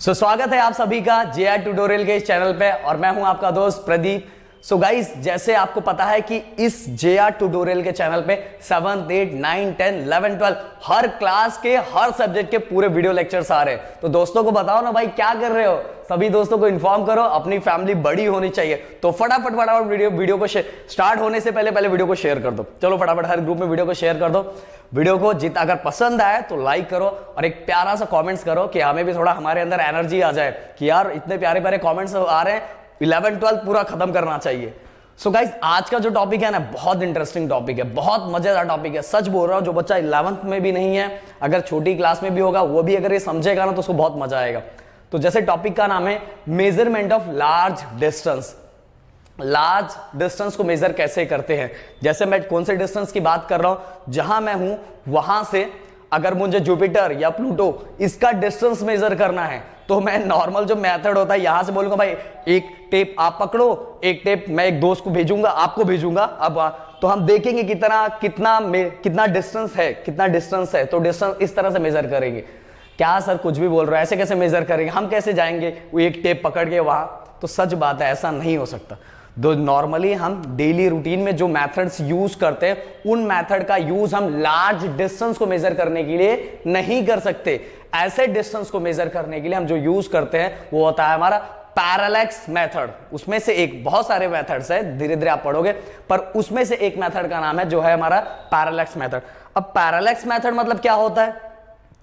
स्वागत है आप सभी का जेआर ट्यूटोरियल के इस चैनल पे और मैं हूं आपका दोस्त प्रदीप। सो गाइस, जैसे आपको पता है कि इस जेआर ट्यूटोरियल के चैनल पे 7th, 8th, 9th, 10th, 11th, 12th हर क्लास के हर सब्जेक्ट के पूरे वीडियो लेक्चर्स आ रहे हैं। तो दोस्तों को बताओ ना भाई, क्या कर रहे हो? सभी दोस्तों को इन्फॉर्म करो, अपनी फैमिली बड़ी होनी चाहिए। तो फटाफट वीडियो को स्टार्ट होने से पहले वीडियो को शेयर कर दो। चलो फटाफट हर ग्रुप में वीडियो को शेयर कर दो। वीडियो को जितना अगर पसंद आए तो लाइक करो और एक प्यारा सा कमेंट्स करो कि हमें भी थोड़ा हमारे अंदर एनर्जी आ जाए कि यार इतने प्यारे प्यारे कमेंट्स आ रहे हैं, 11th 12th पूरा खत्म करना चाहिए। सो गाइस, आज का जो टॉपिक है ना, बहुत इंटरेस्टिंग टॉपिक है, बहुत मजेदार टॉपिक है। सच बोल रहा हूं, जो बच्चा 11th में भी नहीं है, अगर छोटी क्लास में भी होगा, वो भी अगर ये समझेगा ना तो उसको बहुत मजा आएगा। तो जैसे टॉपिक का नाम है measurement of large distance. Large distance को मेजर कैसे करते हैं? जैसे मैं कौन से डिस्टेंस की बात कर रहा हूं, जहां मैं हूं वहां से अगर मुझे जुपिटर या प्लूटो इसका डिस्टेंस मेजर करना है तो मैं नॉर्मल जो मेथड होता है यहां से बोलूंगा भाई एक टेप आप पकड़ो, एक टेप मैं एक दोस्त को भेजूंगा, आपको भेजूंगा। अब तो हम देखेंगे कितना डिस्टेंस है, तो डिस्टेंस इस तरह से मेजर करेंगे। क्या सर कुछ भी बोल रहे हो, ऐसे कैसे मेजर करेंगे? हम कैसे जाएंगे वो एक टेप पकड़ के वहां? तो सच बात है, ऐसा नहीं हो सकता। तो नॉर्मली हम डेली रूटीन में जो मेथड्स यूज करते हैं उन मेथड का यूज हम लार्ज डिस्टेंस को मेजर करने के लिए नहीं कर सकते। ऐसे डिस्टेंस को मेजर करने के लिए हम जो यूज करते हैं वो होता है हमारा पैरेलैक्स मेथड। उसमें से एक, बहुत सारे मेथड्स है, धीरे धीरे आप पढ़ोगे, पर उसमें से एक मेथड का नाम है जो है हमारा पैरेलैक्स मेथड। अब पैरेलैक्स मेथड मतलब क्या होता है?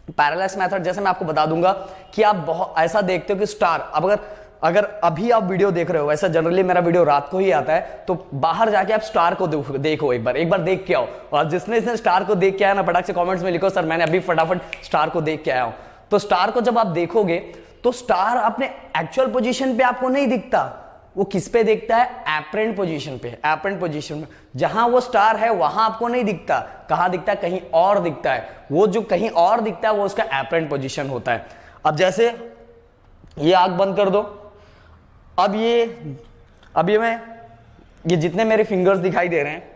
पैरेलैक्स मेथड जैसे मैं आपको बता दूंगा कि आप बहुत ऐसा देखते हो कि स्टार, अब अगर अभी आप वीडियो देख रहे हो, वैसा जनरली मेरा वीडियो रात को ही आता है, तो बाहर जाके आप स्टार को देखो, एक बार देख के आओ। और जिसने स्टार को देख के आया ना, फटाक से कमेंट्स में लिखो सर मैंने अभी फटाफट स्टार को देख के आया हूं। तो स्टार को जब आप देखोगे तो स्टार अपने एक्चुअल पोजीशन पे आपको नहीं दिखता। वो किस पे दिखता है? एपरेंट पोजीशन पे। एपरेंट पोजीशन में जहां वो स्टार है वहां आपको नहीं दिखता। कहां दिखता है? कहीं और दिखता है। वो जो कहीं और दिखता है वो उसका एपरेंट पोजीशन होता है। अब जैसे ये आंख बंद कर दो, अब ये जितने मेरे फिंगर्स दिखाई दे रहे हैं,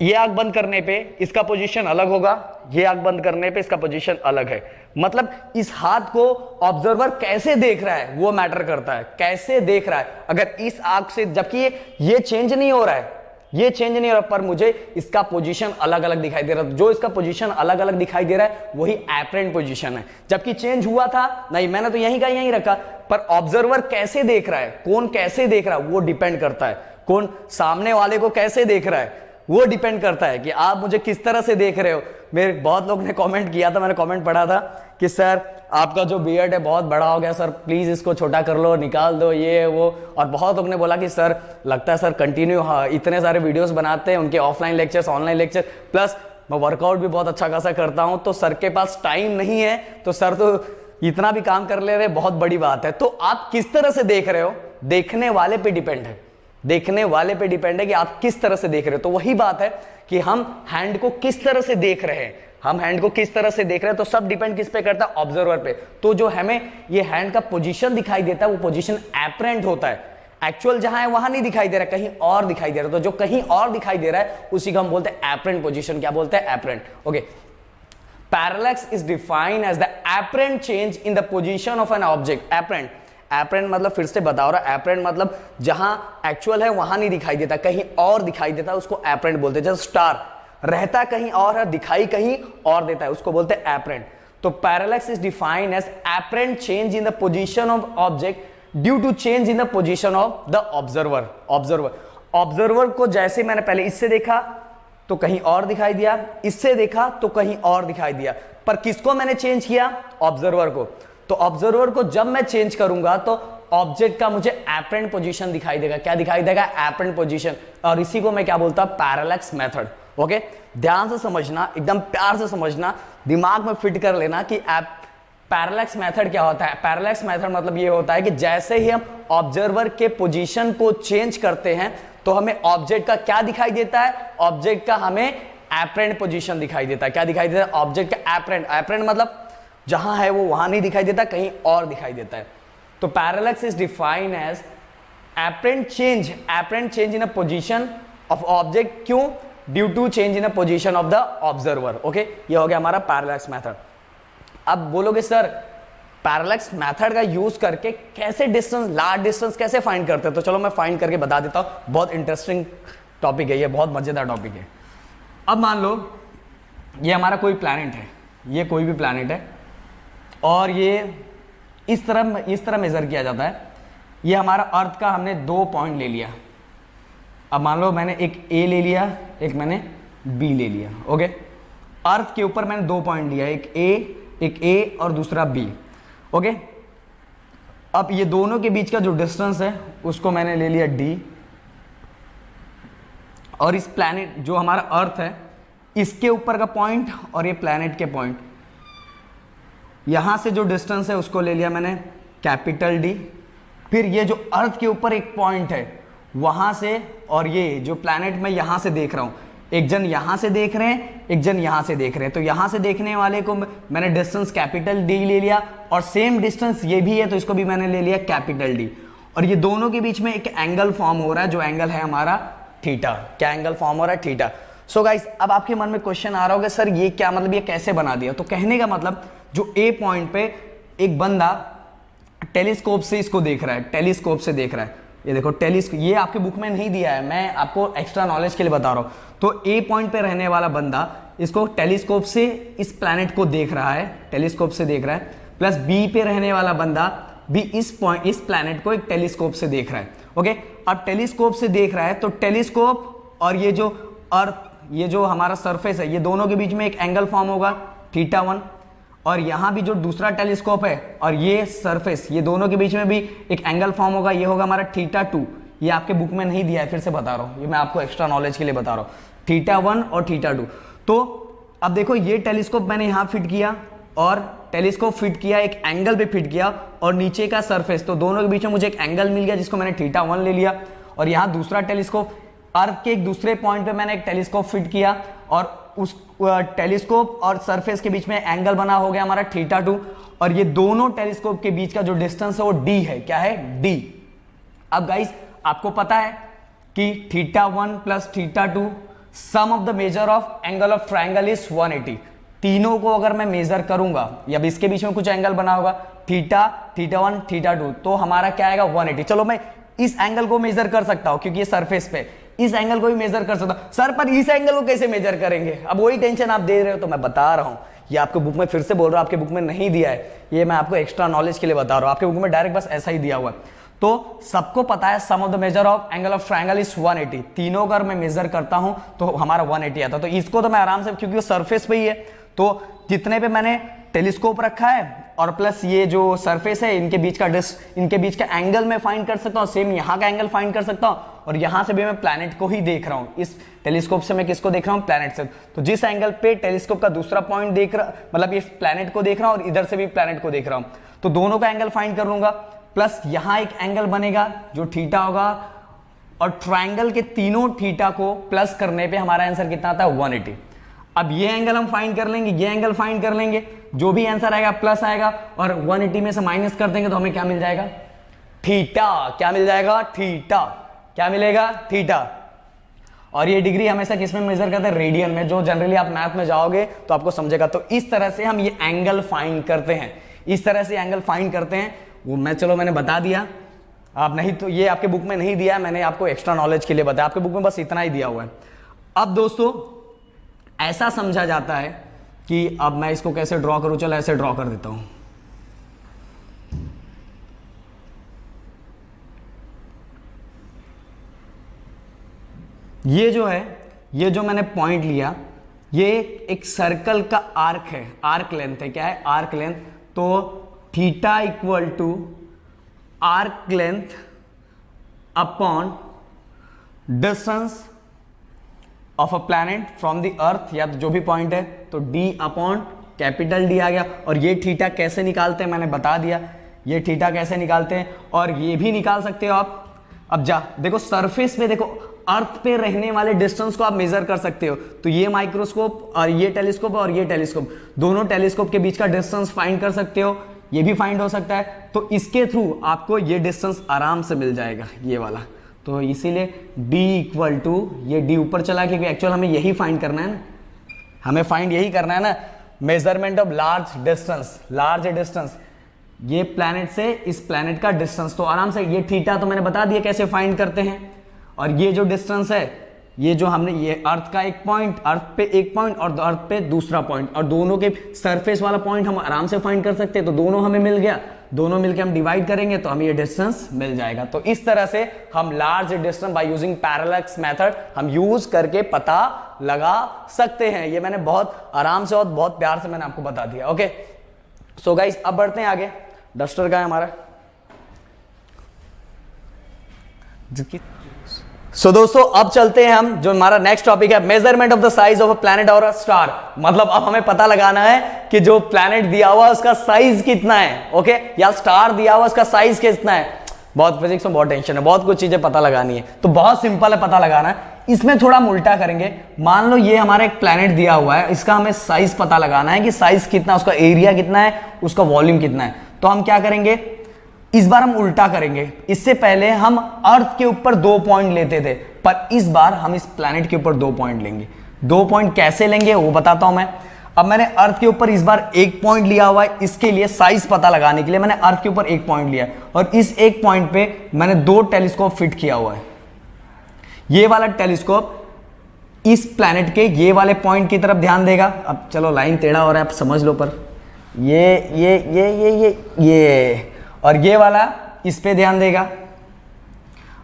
ये आंख बंद करने पे इसका पोजीशन अलग होगा, ये आंख बंद करने पे इसका पोजीशन अलग है। मतलब इस हाथ को ऑब्जर्वर कैसे देख रहा है वो मैटर करता है, कैसे देख रहा है। अगर इस आंख से, जबकि ये चेंज नहीं हो रहा है, ये चेंज नहीं हो रहा, पर मुझे इसका पोजीशन अलग अलग दिखाई दे रहा है। जो इसका पोजीशन अलग अलग दिखाई दे रहा है वही एपरेंट पोजीशन है। जबकि चेंज हुआ था नहीं, मैंने तो यहीं का यहीं रखा, पर ऑब्जर्वर कैसे देख रहा है, कौन कैसे देख रहा है वो डिपेंड करता है। कौन सामने वाले को कैसे देख रहा है वो डिपेंड करता है कि आप मुझे किस तरह से देख रहे हो। मेरे बहुत लोग ने कमेंट किया था, मैंने कमेंट पढ़ा था कि सर आपका जो बियर्ड है बहुत बड़ा हो गया, सर प्लीज इसको छोटा कर लो, निकाल दो, ये वो। और बहुत लोग ने बोला कि सर लगता है सर कंटिन्यू इतने सारे वीडियोस बनाते हैं, उनके offline lectures, online lecture, plus मैं वर्कआउट भी बहुत अच्छा खासा करता हूं, तो सर के पास टाइम नहीं है, तो सर तो इतना भी काम कर ले रहे, बहुत बड़ी बात है। तो आप किस तरह से देख रहे हो, देखने वाले पे डिपेंड है। देखने वाले पे डिपेंड है कि आप किस तरह से देख रहे हो। तो वही बात है कि हम हैंड को किस तरह से देख रहे हैं, हम हैंड को किस तरह से देख रहे हैं, तो सब डिपेंड किस पे करता है? ऑब्जर्वर पे। तो जो हमें ये हैंड का पोजीशन दिखाई देता है वो पोजीशन एपरेंट होता है। एक्चुअल जहां है वहां नहीं दिखाई दे रहा, कहीं और दिखाई दे रहा है। तो जो कहीं और दिखाई दे रहा है उसी को हम बोलते हैं एपरेंट पोजीशन। क्या बोलते हैं? Apparent. Okay, parallax is defined as the apparent change in the position of an object. Apparent, apparent मतलब फिर से बता रहा, एपरेंट मतलब जहां एक्चुअल है वहां नहीं दिखाई देता, कहीं और दिखाई देता है, उसको एपरेंट बोलते हैं। जैसे स्टार रहता कहीं और है, दिखाई कहीं और देता है, उसको बोलते हैं एपरेंट। तो parallax is defined as apparent change in the position of object due to change in the position of the observer. Observer को जैसे मैंने पहले इससे देखा तो कहीं और दिखाई दिया, इससे देखा तो कहीं और दिखाई दिया, पर किसको मैंने चेंज किया? ऑब्जर्वर को। तो ऑब्जर्वर को जब मैं चेंज करूंगा तो ऑब्जेक्ट का मुझे एपरेंट पोजीशन दिखाई देगा। क्या दिखाई देगा? Apparent position. और इसी को मैं क्या बोलता हूं? Parallax method. ओके, ध्यान से समझना, एकदम प्यार से समझना, दिमाग में फिट कर लेना कि पैरेलैक्स मेथड क्या होता है। पैरेलैक्स मेथड मतलब ये होता है कि जैसे ही हम ऑब्जर्वर के पोजीशन को चेंज करते हैं तो हमें ऑब्जेक्ट का क्या दिखाई देता है? ऑब्जेक्ट का हमें एपरेंट पोजीशन दिखाई देता है। क्या दिखाई देता है? ऑब्जेक्ट का एपरेंट। एपरेंट मतलब जहां है वो वहां नहीं दिखाई देता, कहीं और दिखाई देता है। तो parallax is defined as apparent change in a position of object. क्यों? Due to change in a position of the observer. Okay, ये हो गया हमारा पैरेलैक्स मेथड। अब बोलोगे सर पैरेलक्स मेथड का यूज करके कैसे डिस्टेंस, लार्ज डिस्टेंस कैसे फाइंड करते हैं। तो चलो मैं फाइंड करके बता देता हूं, बहुत इंटरेस्टिंग टॉपिक है ये, बहुत मजेदार टॉपिक है। अब मान लो ये हमारा कोई प्लैनेट है, ये कोई भी प्लैनेट है और ये इस तरह मेजर किया जाता है। ये हमारा अर्थ का हमने 2 पॉइंट ले लिया। अब मान लो मैंने एक ए ले लिया, एक मैंने बी ले लिया। ओके, अर्थ के ऊपर मैंने 2 पॉइंट लिया, एक ए और दूसरा बी। ओके, अब ये दोनों के बीच का जो डिस्टेंस है उसको मैंने ले लिया डी, और इस प्लैनेट जो हमारा अर्थ है इसके ऊपर का पॉइंट और ये प्लैनेट के पॉइंट, यहां से जो डिस्टेंस है उसको ले लिया मैंने कैपिटल डी। फिर ये जो अर्थ के ऊपर एक पॉइंट है वहां से, और ये जो प्लैनेट मैं यहां से देख रहा हूं, एक जन यहां से देख रहे हैं, एक जन यहां से देख रहे हैं, तो यहां से देखने वाले को मैंने डिस्टेंस कैपिटल डी ले लिया, और सेम डिस्टेंस ये भी है तो इसको भी मैंने ले लिया कैपिटल डी। और ये दोनों के बीच में एक एंगल फॉर्म हो रहा है, जो एंगल है हमारा थीटा। क्या एंगल फॉर्म हो रहा है? थीटा। सो गाइस, अब आपके मन में क्वेश्चन आ रहा होगा, सर ये क्या मतलब, ये कैसे बना दिया? तो कहने का मतलब, जो ए पॉइंट पे एक बंदा टेलीस्कोप से इसको देख रहा है, टेलीस्कोप से देख रहा है, ये देखो टेलीस्कोप, ये आपके बुक में नहीं दिया है, मैं आपको एक्स्ट्रा नॉलेज के लिए बता रहा हूं। तो ए पॉइंट पे रहने वाला बंदा इसको टेलीस्कोप से इस प्लैनेट को देख रहा है, टेलीस्कोप से देख रहा है, प्लस बी पे रहने वाला बंदा भी इस प्लैनेट को एक टेलीस्कोप से देख रहा है। ओके, अब टेलीस्कोप से देख रहा है तो टेलीस्कोप और ये जो अर्थ, ये जो हमारा सरफेस है, ये दोनों के बीच में एक एंगल फॉर्म होगा θ1, और यहां भी जो दूसरा टेलीस्कोप है और ये सरफेस, ये दोनों के बीच में भी एक एंगल फॉर्म होगा, ये होगा हमारा θ2। ये आपके बुक में नहीं दिया है, फिर से बता रहा हूं, ये मैं आपको एक्स्ट्रा नॉलेज के लिए बता रहा हूं, θ1 और θ2। तो अब देखो, ये टेलीस्कोप मैंने यहां फिट किया और टेलीस्कोप फिट किया, एक एंगल पे फिट किया, और नीचे का सरफेस, तो दोनों के बीच में मुझे एक एंगल मिल गया जिसको मैंने θ1 ले लिया। और यहां दूसरा टेलीस्कोप, अर्थ के एक दूसरे पॉइंट पे मैंने एक टेलीस्कोप फिट किया, और उस टेलीस्कोप और सरफेस के बीच में एंगल बना हो गया हमारा θ2, और ये दोनों टेलीस्कोप के बीच का जो डिस्टेंस है वो d है। क्या है? d। अब गाइस, आपको पता है कि θ1 plus θ2 sum of the measure of angle of triangle is 180। तीनों को अगर मैं मेजर करूंगा, या इसके बीच में कुछ एंगल बना होगा, थीटा, θ1, θ2, तो हमारा क्या आएगा? 180। चलो मैं इस एंगल को मेजर कर सकता हूं क्योंकि ये सरफेस पे, इस एंगल को भी मेजर कर सकता हूं। सर पर इस एंगल को कैसे मेजर करेंगे? अब वही टेंशन आप दे रहे हो, तो मैं बता रहा हूं, ये आपके बुक में, फिर से बोल रहा हूं, आपके बुक में नहीं दिया है, ये मैं आपको एक्स्ट्रा नॉलेज के लिए बता रहा हूं। आपके बुक में डायरेक्ट बस ऐसा ही दिया हुआ है। तो सबको पता है sum of the measure of angle of triangle is 180। तीनों अगर मैं मेजर करता हूं तो हमारा 180 आता है। तो इसको तो मैं आराम से, क्योंकि वो सरफेस पे ही है, तो जितने पे मैंने टेलीस्कोप रखा है और प्लस ये जो सरफेस है, इनके बीच का एंगल मैं फाइंड कर सकता हूं, सेम यहां का एंगल फाइंड कर सकता हूं, और यहां से भी मैं प्लैनेट को ही देख रहा हूं। इस टेलीस्कोप से मैं किसको देख रहा हूं? प्लैनेट से। तो जिस एंगल पे टेलीस्कोप का दूसरा पॉइंट देख रहा, मतलब ये प्लैनेट को देख रहा हूं और इधर से भी प्लैनेट को देख रहा हूं, तो दोनों का एंगल फाइंड कर लूंगा। प्लस यहां एक एंगल बनेगा जो थीटा होगा, और ट्रायंगल के तीनों थीटा को प्लस करने पे हमारा आंसर कितना आता है? 180। अब ये एंगल हम फाइंड कर लेंगे, ये एंगल फाइंड कर लेंगे, जो भी आंसर आएगा प्लस आएगा, और 180 में से माइनस कर देंगे तो हमें क्या मिल जाएगा? थीटा। क्या मिल जाएगा? थीटा। क्या मिलेगा? थीटा। और ये डिग्री हमेशा किस में मेजर करते हैं? रेडियन में। जो जनरली आप मैथ में जाओगे तो आपको समझेगा। तो इस तरह से हम ये एंगल फाइंड करते हैं, इस तरह से एंगल फाइंड करते हैं। वो मैंने बता दिया, आप नहीं तो ये आपके बुक में नहीं दिया, मैंने आपको एक्स्ट्रा नॉलेज के लिए बताया, आपके बुक में बस इतना ही दिया हुआ है। अब दोस्तों, ऐसा समझा जाता है कि अब मैं इसको कैसे ड्रॉ करूं, चलो ऐसे ड्रॉ कर देता हूं। ये जो है, ये जो मैंने पॉइंट लिया, ये एक सर्कल का आर्क है, आर्क लेंथ है। क्या है? Arc length. तो theta equal to arc length upon distance of a planet from the earth, या जो भी पॉइंट है, तो d अपॉन कैपिटल D आ गया। और ये थीटा कैसे निकालते हैं मैंने बता दिया, ये थीटा कैसे निकालते हैं, और ये भी निकाल सकते हो आप। अब देखो सरफेस पे, देखो अर्थ पे रहने वाले डिस्टेंस को आप मेजर कर सकते हो। तो ये माइक्रोस्कोप और ये टेलीस्कोप और ये टेलीस्कोप, दोनों टेलीस्कोप के बीच का डिस्टेंस फाइंड कर सकते हो, ये भी फाइंड हो सकता है। तो इसके थ्रू आपको ये डिस्टेंस आराम से मिल जाएगा, ये वाला। तो इसीलिए d इक्वल टू, ये d ऊपर चला क्योंकि एक्चुअल हमें यही फाइंड करना है ना, हमें फाइंड यही करना है ना, measurement of large distance. Large distance ये प्लैनेट से इस प्लैनेट का डिस्टेंस, तो आराम से ये थीटा तो मैंने बता दिया कैसे फाइंड करते हैं। और ये जो डिस्टेंस है, ये जो हमने, ये अर्थ का एक पॉइंट, अर्थ पे एक पॉइंट और अर्थ पे दूसरा पॉइंट, और दोनों के सरफेस वाला पॉइंट हम आराम से फाइंड कर सकते हैं। तो दोनों हमें मिल गया, दोनों मिलके हम डिवाइड करेंगे तो हमें ये डिस्टेंस मिल जाएगा। तो इस तरह से हम large distance by using parallax method हम यूज करके पता लगा सकते हैं। ये मैंने बहुत आराम से और बहुत प्यार से मैंने आपको बता दिया। ओके, सो गाइस अब बढ़ते हैं आगे। डस्टर का है हमारा। सो दोस्तों अब चलते हैं हम, जो हमारा नेक्स्ट टॉपिक है, measurement of the size of a planet और अ स्टार। मतलब अब हमें पता लगाना है कि जो प्लैनेट दिया हुआ है उसका साइज कितना है, ओके, या स्टार दिया हुआ उसका साइज कितना है। बहुत फिजिक्स में बहुत टेंशन है, बहुत कुछ चीजें पता लगानी है, तो बहुत सिंपल है पता लगाना है। इसमें थोड़ा हम उल्टा करेंगे। मान लो ये हमारा एक प्लैनेट दिया हुआ है, इसका हमें साइज पता लगाना है कि साइज कितना, उसका एरिया कितना है, उसका वॉल्यूम कितना है। तो हम क्या करेंगे, इस बार हम उल्टा करेंगे। इससे पहले हम अर्थ के ऊपर 2 पॉइंट लेते थे, पर इस बार हम इस प्लैनेट के ऊपर 2 पॉइंट लेंगे। 2 पॉइंट कैसे लेंगे वो बताता हूं मैं। अब मैंने अर्थ के ऊपर इस बार 1 पॉइंट लिया हुआ है, इसके लिए साइज पता लगाने के लिए मैंने अर्थ के ऊपर 1 पॉइंट लिया, और इस 1 पॉइंट पे मैंने 2 टेलीस्कोप फिट किया हुआ है। ये वाला टेलीस्कोप इस प्लैनेट के ये वाले पॉइंट की तरफ ध्यान देगा। अब चलो लाइन टेढ़ा हो रहा है, आप समझ लो, पर ये और ये वाला इस पे ध्यान देगा।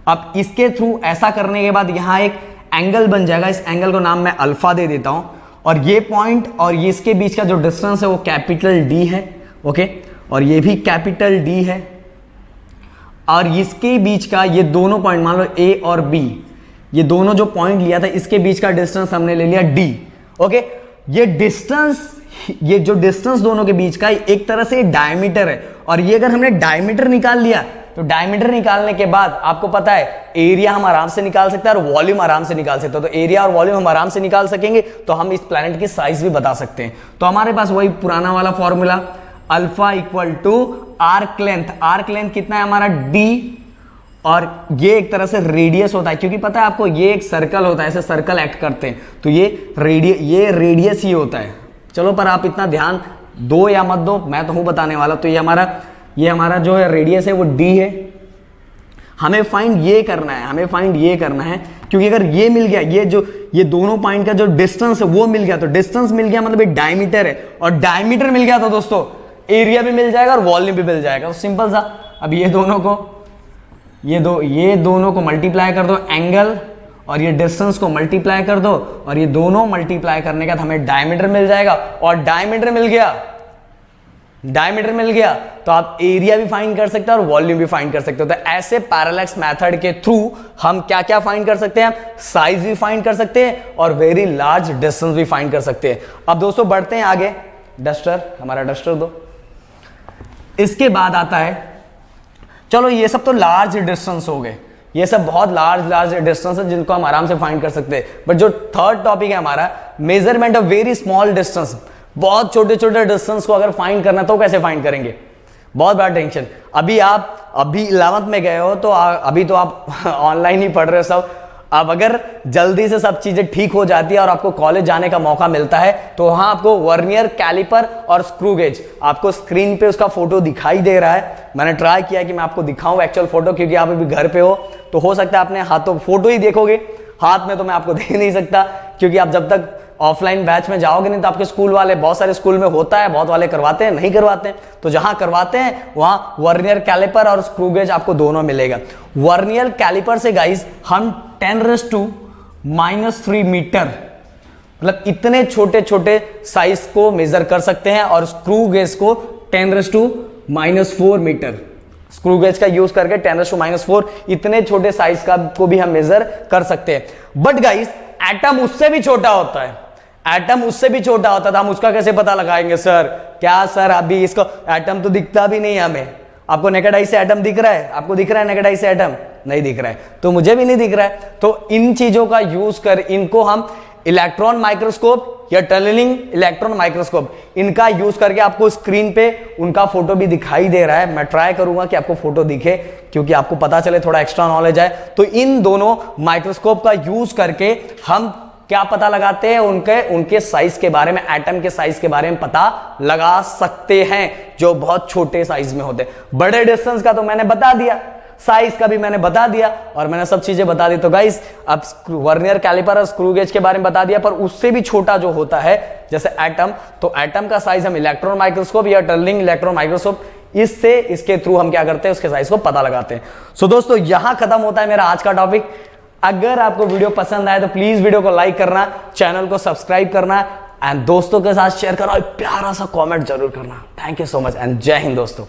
अब इसके थ्रू ऐसा करने के बाद यहां एक एंगल बन जाएगा, इस एंगल को नाम मैं अल्फा दे देता हूं, और ये पॉइंट और ये इसके बीच का जो डिस्टेंस है वो कैपिटल डी है, ओके, और ये भी कैपिटल डी है, और इसके बीच का ये दोनों पॉइंट, मान लो ए और बी, ये दोनों जो पॉइंट लिया था इसके बीच का डिस्टेंस हमने ले लिया डी, ओके। ये डिस्टेंस, ये जो डिस्टेंस दोनों के बीच का एक तरह से डायमीटर है, और ये अगर हमने डायमीटर निकाल लिया तो डायमीटर निकालने के बाद आपको पता है एरिया हम आराम से निकाल सकते हैं और वॉल्यूम आराम से निकाल सकते हैं। तो एरिया और वॉल्यूम हम आराम से निकाल सकेंगे तो हम इस प्लैनेट की साइज भी बता सकते हैं। तो हमारे पास वही पुराना वाला formula, alpha equal to arc length. Arc length कितना है हमारा, डी, और ये एक तरह से रेडियस होता है, क्योंकि पता है आपको ये एक सर्कल होता है, ऐसे सर्कल एक्ट करते हैं, तो ये रेडियस ही होता है। चलो, पर आप इतना ध्यान दो या मत दो, मैं तो हूं बताने वाला। तो ये हमारा जो है रेडियस है वो डी है। हमें फाइंड ये करना है, हमें फाइंड ये करना है, क्योंकि अगर ये मिल गया, ये दोनों पॉइंट का जो डिस्टेंस है वो मिल गया, तो डिस्टेंस मिल गया मतलब ये डायमीटर है, और डायमीटर मिल गया तो दोस्तों एरिया भी मिल जाएगा और वॉल्यूम भी मिल जाएगा। तो सिंपल सा, अब ये दोनों को मल्टीप्लाई कर दो, एंगल और ये डिस्टेंस को मल्टीप्लाई कर दो, और ये दोनों मल्टीप्लाई करने के बाद हमें डायमीटर मिल जाएगा, और डायमीटर मिल गया तो आप एरिया भी फाइंड कर सकते हैं और वॉल्यूम भी फाइंड कर सकते हो। तो ऐसे पैरेलैक्स मेथड के थ्रू हम क्या क्या फाइंड कर सकते हैं, साइज भी फाइंड कर सकते हैं और वेरी लार्ज डिस्टेंस भी फाइंड कर सकते हैं। अब दोस्तों बढ़ते हैं आगे। डस्टर, हमारा डस्टर दो। इसके बाद आता है, चलो ये सब तो लार्ज डिस्टेंस हो गए, ये सब बहुत लार्ज डिस्टेंस है जिनको हम आराम से फाइंड कर सकते हैं। बट जो थर्ड टॉपिक है हमारा, measurement of very small distance, बहुत छोटे छोटे डिस्टेंस को अगर फाइंड करना तो कैसे फाइंड करेंगे, बहुत बड़ा टेंशन। अभी 11th में गए हो तो अभी तो आप ऑनलाइन ही पढ़ रहे हो सब। अब अगर जल्दी से सब चीजें ठीक हो जाती है और आपको कॉलेज जाने का मौका मिलता है तो वहां आपको वर्नियर कैलिपर और स्क्रू गेज, आपको स्क्रीन पे उसका फोटो दिखाई दे रहा है। मैंने ट्राई किया कि मैं आपको दिखाऊं एक्चुअल फोटो, क्योंकि आप अभी घर पे हो तो हो सकता है आपने हाथों फोटो ही देखोगे, हाथ में तो मैं आपको दे नहीं सकता, क्योंकि आप जब तक ऑफलाइन बैच में जाओगे नहीं तो आपके स्कूल वाले, बहुत सारे स्कूल में होता है, बहुत वाले करवाते हैं, नहीं करवाते हैं, तो जहां करवाते हैं वहां वर्नियर कैलिपर और स्क्रू गेज आपको दोनों मिलेगा। वर्नियर कैलिपर से गाइस हम 10⁻³ मीटर, मतलब इतने छोटे छोटे साइज को मेजर कर सकते हैं, और स्क्रू गेज को 10⁻⁴ मीटर, स्क्रू गेज का यूज करके 10⁻⁴ इतने छोटे साइज का को भी हम मेजर कर सकते हैं। बट गाइस एटम उससे भी छोटा होता है, एटम उससे भी छोटा होता था, हम उसका कैसे पता लगाएंगे सर? क्या सर, अभी इसको एटम तो दिखता भी नहीं है हमें। आपको नेकेड आई से एटम दिख रहा है? आपको दिख रहा है नेकेड आई से एटम? नहीं दिख रहा है, तो मुझे भी नहीं दिख रहा है। तो इन चीजों का यूज कर, इनको हम इलेक्ट्रॉन माइक्रोस्कोप या टनलिंग इलेक्ट्रॉन माइक्रोस्कोप, इनका यूज करके आपको स्क्रीन पे उनका फोटो भी दिखाई दे रहा है। मैं ट्राई करूंगा कि आपको फोटो दिखे, क्योंकि आपको पता चले, थोड़ा एक्स्ट्रा नॉलेज आए। तो इन दोनों माइक्रोस्कोप का यूज करके हम क्या पता लगाते हैं? उनके साइज के बारे में, एटम के साइज के बारे में पता लगा सकते हैं, जो बहुत छोटे साइज में होते हैं। बड़े डिस्टेंस का तो मैंने बता दिया, साइज का भी मैंने बता दिया, और मैंने सब चीजें बता दी। तो गाइस अब वर्नियर कैलिपर और स्क्रू गेज के बारे में बता दिया, पर उससे भी छोटा जो होता है जैसे एटम, तो एटम का साइज हम इलेक्ट्रॉन माइक्रोस्कोप या टर्लिंग इलेक्ट्रॉन माइक्रोस्कोप, इसके थ्रू हम क्या करते हैं? उसके साइज को पता लगाते हैं। सो दोस्तों, यहां खत्म होता है मेरा आज का टॉपिक। अगर आपको वीडियो पसंद आए तो प्लीज वीडियो को लाइक करना, चैनल को सब्सक्राइब करना, एंड दोस्तों के साथ शेयर करना, और प्यारा सा कमेंट जरूर करना। Thank you so much and जय हिंद दोस्तों।